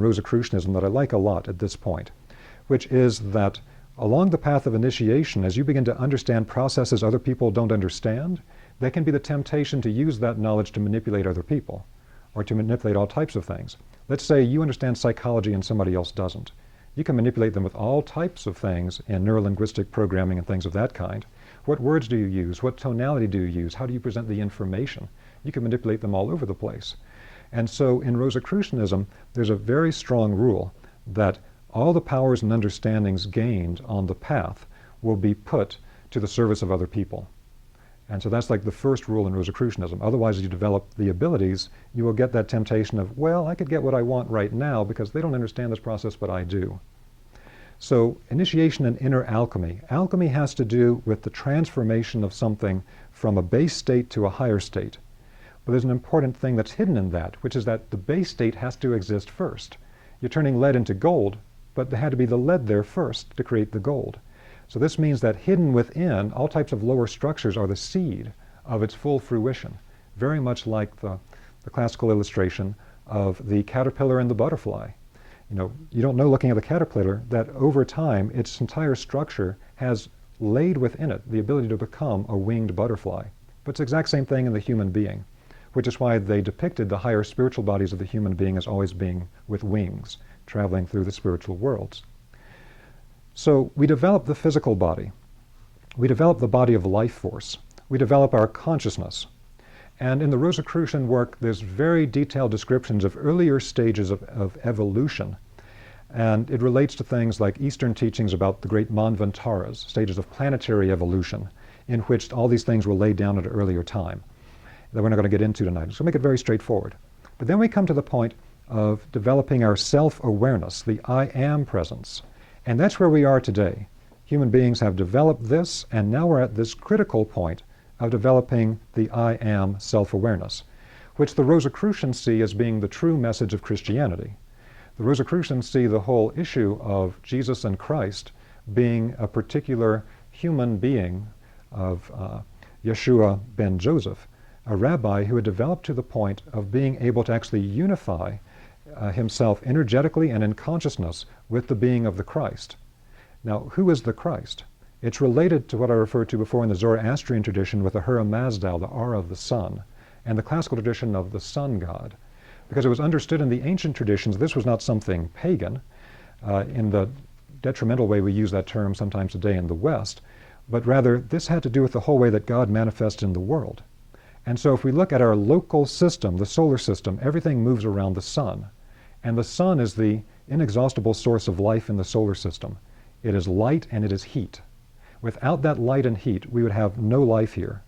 Rosicrucianism that I like a lot at this point, which is that along the path of initiation, as you begin to understand processes other people don't understand, there can be the temptation to use that knowledge to manipulate other people, or to manipulate all types of things. Let's say you understand psychology and somebody else doesn't. You can manipulate them with all types of things in neurolinguistic programming and things of that kind. What words do you use? What tonality do you use? How do you present the information? You can manipulate them all over the place. And so in Rosicrucianism, there's a very strong rule that all the powers and understandings gained on the path will be put to the service of other people. And so that's like the first rule in Rosicrucianism. Otherwise, as you develop the abilities, you will get that temptation of, well, I could get what I want right now because they don't understand this process, but I do. So initiation and inner alchemy. Alchemy has to do with the transformation of something from a base state to a higher state. But there's an important thing that's hidden in that, which is that the base state has to exist first. You're turning lead into gold, but there had to be the lead there first to create the gold. So this means that hidden within, all types of lower structures are the seed of its full fruition, very much like the classical illustration of the caterpillar and the butterfly. You don't know looking at the caterpillar that over time its entire structure has laid within it the ability to become a winged butterfly. But it's the exact same thing in the human being, which is why they depicted the higher spiritual bodies of the human being as always being with wings, traveling through the spiritual worlds. So we develop the physical body. We develop the body of life force. We develop our consciousness. And in the Rosicrucian work, there's very detailed descriptions of earlier stages of evolution. And it relates to things like Eastern teachings about the great Manvantaras, stages of planetary evolution, in which all these things were laid down at an earlier time that we're not going to get into tonight. So make it very straightforward. But then we come to the point of developing our self-awareness, the I am presence. And that's where we are today. Human beings have developed this, and now we're at this critical point of developing the I am self-awareness, which the Rosicrucians see as being the true message of Christianity. The Rosicrucians see the whole issue of Jesus and Christ being a particular human being of Yeshua ben Joseph, a rabbi who had developed to the point of being able to actually unify himself energetically and in consciousness with the being of the Christ. Now, who is the Christ? It's related to what I referred to before in the Zoroastrian tradition with the Hura Mazdal, the aura of the sun, and the classical tradition of the sun god. Because it was understood in the ancient traditions this was not something pagan, in the detrimental way we use that term sometimes today in the West, but rather this had to do with the whole way that God manifests in the world. And so if we look at our local system, the solar system, everything moves around the sun. And the sun is the inexhaustible source of life in the solar system. It is light and it is heat. Without that light and heat, we would have no life here.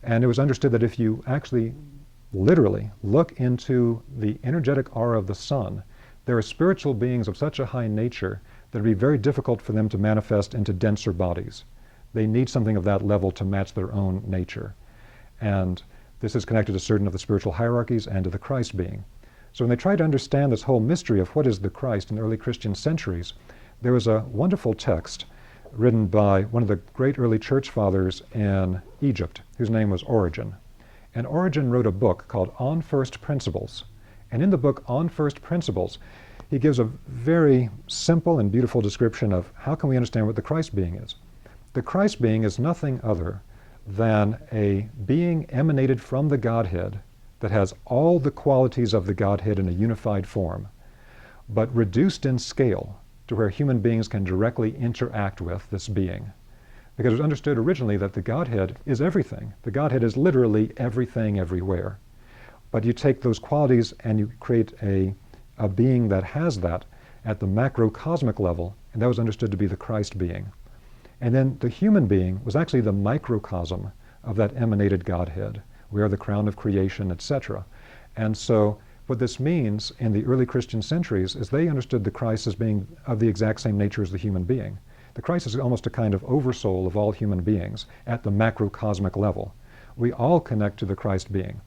And it was understood that if you actually literally look into the energetic aura of the sun, there are spiritual beings of such a high nature that it would be very difficult for them to manifest into denser bodies. They need something of that level to match their own nature. And this is connected to certain of the spiritual hierarchies and to the Christ being. So when they tried to understand this whole mystery of what is the Christ in the early Christian centuries, there was a wonderful text written by one of the great early church fathers in Egypt, whose name was Origen. And Origen wrote a book called On First Principles. And in the book On First Principles, he gives a very simple and beautiful description of how can we understand what the Christ being is. The Christ being is nothing other than a being emanated from the Godhead that has all the qualities of the Godhead in a unified form, but reduced in scale to where human beings can directly interact with this being. Because it was understood originally that the Godhead is everything. The Godhead is literally everything everywhere. But you take those qualities and you create a being that has that at the macrocosmic level, and that was understood to be the Christ being. And then the human being was actually the microcosm of that emanated Godhead. We are the crown of creation, etc. And so what this means in the early Christian centuries is they understood the Christ as being of the exact same nature as the human being. The Christ is almost a kind of oversoul of all human beings at the macrocosmic level. We all connect to the Christ being.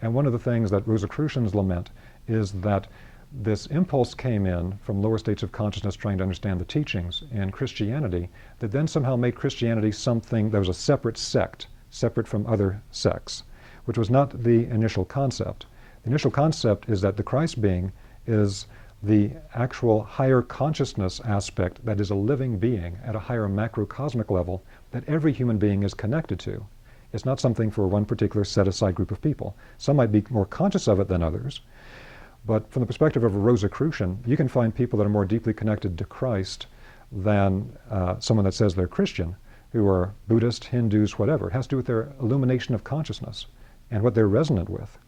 And one of the things that Rosicrucians lament is that this impulse came in from lower states of consciousness trying to understand the teachings in Christianity that then somehow made Christianity something that was a separate sect, separate from other sects, which was not the initial concept. The initial concept is that the Christ being is the actual higher consciousness aspect that is a living being at a higher macrocosmic level that every human being is connected to. It's not something for one particular set-aside group of people. Some might be more conscious of it than others, but from the perspective of a Rosicrucian, you can find people that are more deeply connected to Christ than someone that says they're Christian, who are Buddhist, Hindus, whatever. It has to do with their illumination of consciousness and what they're resonant with.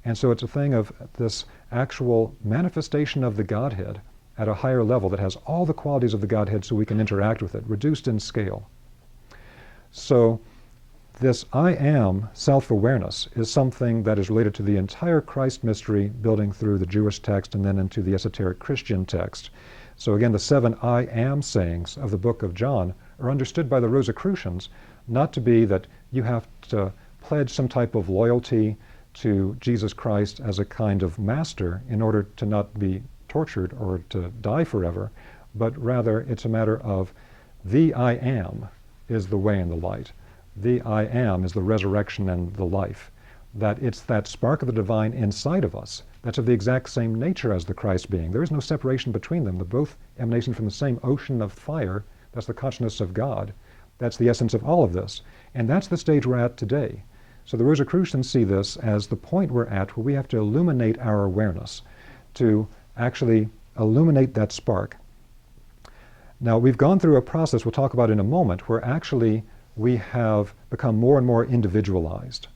And so it's a thing of this actual manifestation of the Godhead at a higher level that has all the qualities of the Godhead so we can interact with it, reduced in scale. So this I am self-awareness is something that is related to the entire Christ mystery, building through the Jewish text and then into the esoteric Christian text. So again, the 7 I am sayings of the book of John are understood by the Rosicrucians not to be that you have to pledge some type of loyalty to Jesus Christ as a kind of master in order to not be tortured or to die forever, but rather it's a matter of the I am is the way and the light. The I am is the resurrection and the life. That it's that spark of the divine inside of us that's of the exact same nature as the Christ being. There is no separation between them. They're both emanation from the same ocean of fire. That's the consciousness of God. That's the essence of all of this. And that's the stage we're at today. So the Rosicrucians see this as the point we're at where we have to illuminate our awareness, to actually illuminate that spark. Now, we've gone through a process we'll talk about in a moment where actually we have become more and more individualized.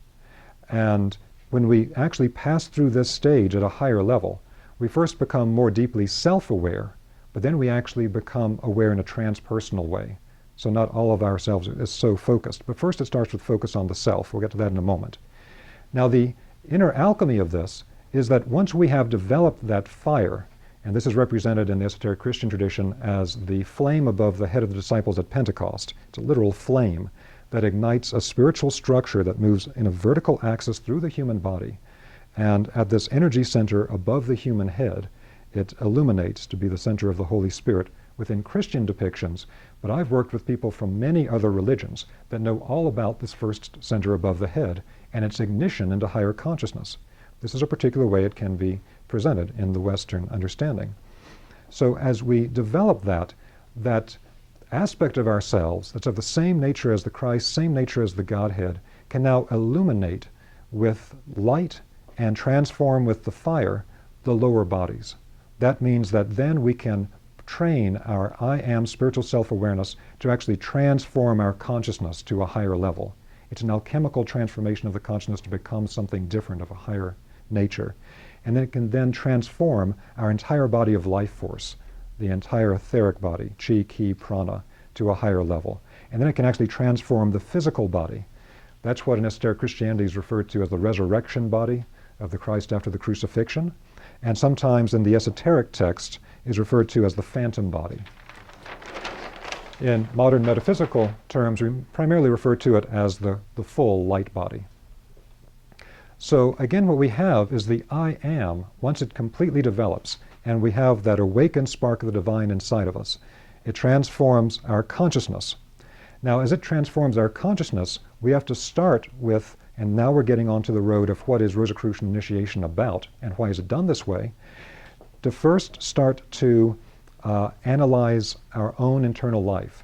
And when we actually pass through this stage at a higher level, we first become more deeply self-aware, but then we actually become aware in a transpersonal way. So not all of ourselves is so focused. But first it starts with focus on the self. We'll get to that in a moment. Now the inner alchemy of this is that once we have developed that fire, and this is represented in the esoteric Christian tradition as the flame above the head of the disciples at Pentecost. It's a literal flame that ignites a spiritual structure that moves in a vertical axis through the human body. And at this energy center above the human head, it illuminates to be the center of the Holy Spirit within Christian depictions. But I've worked with people from many other religions that know all about this first center above the head and its ignition into higher consciousness. This is a particular way it can be presented in the Western understanding. So as we develop that aspect of ourselves that's of the same nature as the Christ, same nature as the Godhead, can now illuminate with light and transform with the fire the lower bodies. That means that then we can train our I am spiritual self-awareness to actually transform our consciousness to a higher level. It's an alchemical transformation of the consciousness to become something different, of a higher nature. And then it can then transform our entire body of life force, the entire etheric body, chi, ki, prana, to a higher level. And then it can actually transform the physical body. That's what in esoteric Christianity is referred to as the resurrection body of the Christ after the crucifixion. And sometimes in the esoteric text is referred to as the phantom body. In modern metaphysical terms, we primarily refer to it as the full light body. So again, what we have is the I am, once it completely develops, and we have that awakened spark of the divine inside of us, it transforms our consciousness. Now, as it transforms our consciousness, we have to start with, and now we're getting onto the road of what is Rosicrucian initiation about, and why is it done this way, to first start to analyze our own internal life.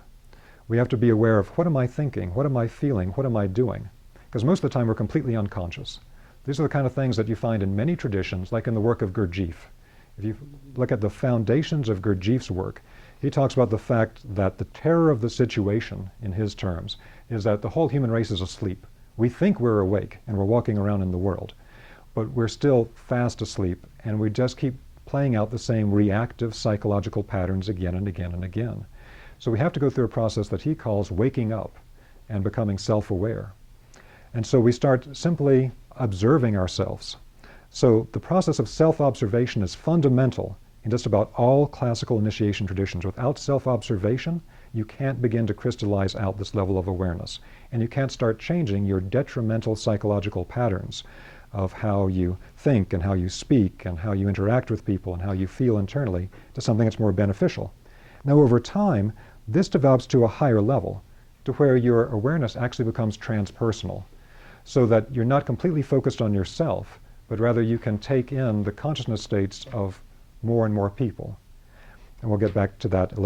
We have to be aware of, what am I thinking? What am I feeling? What am I doing? Because most of the time we're completely unconscious. These are the kind of things that you find in many traditions, like in the work of Gurdjieff. If you look at the foundations of Gurdjieff's work, he talks about the fact that the terror of the situation, in his terms, is that the whole human race is asleep. We think we're awake and we're walking around in the world, but we're still fast asleep, and we just keep playing out the same reactive psychological patterns again and again and again. So we have to go through a process that he calls waking up and becoming self-aware. And so we start simply observing ourselves. So the process of self-observation is fundamental in just about all classical initiation traditions. Without self-observation, you can't begin to crystallize out this level of awareness. And you can't start changing your detrimental psychological patterns of how you think and how you speak and how you interact with people and how you feel internally to something that's more beneficial. Now, over time, this develops to a higher level, to where your awareness actually becomes transpersonal, so that you're not completely focused on yourself, but rather you can take in the consciousness states of more and more people. And we'll get back to that a little bit